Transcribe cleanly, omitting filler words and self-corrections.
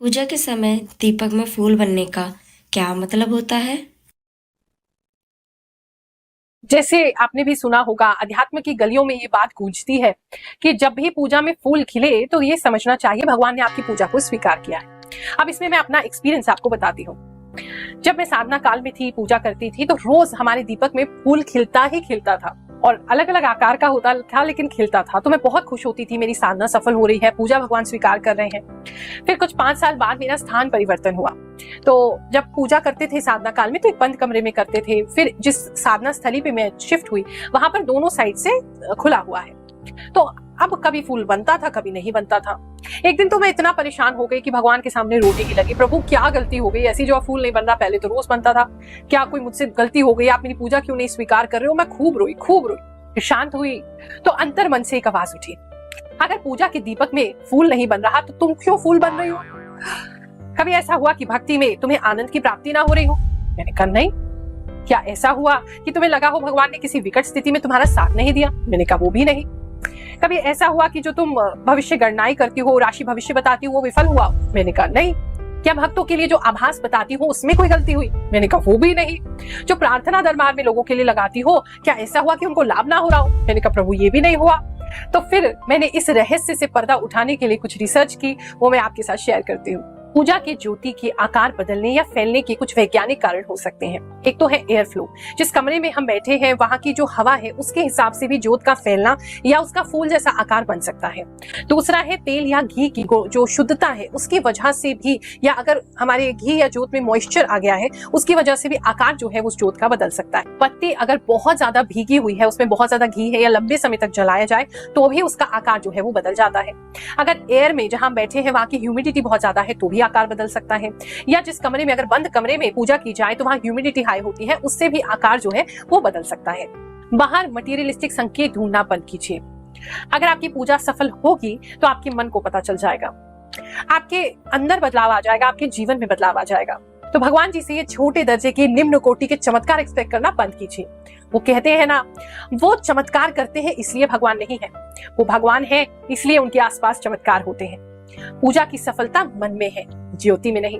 पूजा के समय दीपक में फूल बनने का क्या मतलब होता है? जैसे आपने भी सुना होगा, अध्यात्म की गलियों में ये बात गूंजती है कि जब भी पूजा में फूल खिले तो ये समझना चाहिए भगवान ने आपकी पूजा को स्वीकार किया है। अब इसमें मैं अपना एक्सपीरियंस आपको बताती हूँ। जब मैं साधना काल में थी, पूजा करती थी, तो रोज हमारे दीपक में फूल खिलता ही खिलता था और अलग अलग आकार का होता था, लेकिन खिलता था। तो मैं बहुत खुश होती थी, मेरी साधना सफल हो रही है, पूजा भगवान स्वीकार कर रहे हैं। फिर कुछ 5 साल बाद मेरा स्थान परिवर्तन हुआ। तो जब पूजा करते थे साधना काल में तो एक बंद कमरे में करते थे। फिर जिस साधना स्थली पे मैं शिफ्ट हुई, वहां पर दोनों साइड से खुला हुआ है। तो अब कभी फूल बनता था, कभी नहीं बनता था। एक दिन तो मैं इतना परेशान हो गई कि भगवान के सामने रोने की लगी, प्रभु क्या गलती हो गई, ऐसी जो फूल नहीं बन रहा, पहले तो रोज बनता था, क्या कोई मुझसे गलती हो गई, आप मेरी पूजा क्यों नहीं स्वीकार कर रहे हो। मैं खूब रोई खूब रोई। फिर शांत हुई तो अंतर मन से एक आवाज उठी, अगर पूजा के दीपक में फूल नहीं बन रहा तो तुम क्यों फूल बन रही हो। कभी ऐसा हुआ कि भक्ति में तुम्हें आनंद की प्राप्ति ना हो रही हो। मैंने कहा नहीं। क्या ऐसा हुआ कि तुम्हें लगा हो भगवान ने किसी विकट स्थिति में तुम्हारा साथ नहीं दिया। मैंने कहा वो भी नहीं। कभी ऐसा हुआ कि जो तुम भविष्य गणनाएं करती हो, राशि भविष्य बताती हो, वो विफल हुआ। मैंने कहा नहीं। क्या भक्तों के लिए जो आभास बताती हो उसमें कोई गलती हुई। मैंने कहा वो भी नहीं। जो प्रार्थना दरबार में लोगों के लिए लगाती हो, क्या ऐसा हुआ कि उनको लाभ ना हो रहा हो। मैंने कहा प्रभु ये भी नहीं हुआ। तो फिर मैंने इस रहस्य से पर्दा उठाने के लिए कुछ रिसर्च की, वो मैं आपके साथ शेयर करती हूँ। पूजा के ज्योति के आकार बदलने या फैलने के कुछ वैज्ञानिक कारण हो सकते हैं। एक तो है एयर फ्लो, जिस कमरे में हम बैठे हैं वहां की जो हवा है उसके हिसाब से भी ज्योत का फैलना या उसका फूल जैसा आकार बन सकता है। दूसरा है तेल या घी की जो शुद्धता है उसकी वजह से भी, या अगर हमारे घी या ज्योत में मॉइस्चर आ गया है उसकी वजह से भी आकार जो है उस ज्योत का बदल सकता है। पत्ती अगर बहुत ज्यादा भीगी हुई है, उसमें बहुत ज्यादा घी है, या लंबे समय तक जलाया जाए तो भी उसका आकार जो है वो बदल जाता है। अगर एयर में जहां बैठे हैं वहां की ह्यूमिडिटी बहुत ज्यादा है तो भी आकार बदल सकता है। या जिस कमरे में, अगर बंद कमरे में पूजा की जाए तो वहां ह्यूमिडिटी हाई होती है, उससे भी आकार जो है वो बदल सकता है। बाहर मटेरियलिस्टिक संकेत ढूंढना बंद कीजिए। अगर आपकी पूजा सफल होगी तो आपके मन को पता चल जाएगा, आपके अंदर बदलाव आ जाएगा, आपके जीवन में बदलाव आ जाएगा। तो भगवान जी से ये छोटे दर्जे के निम्न कोटि के चमत्कार एक्सपेक्ट करना बंद कीजिए। वो कहते हैं ना, वो चमत्कार करते हैं इसलिए भगवान नहीं है, वो भगवान है इसलिए उनके आसपास चमत्कार होते हैं। पूजा की सफलता मन में है, ज्योति में नहीं।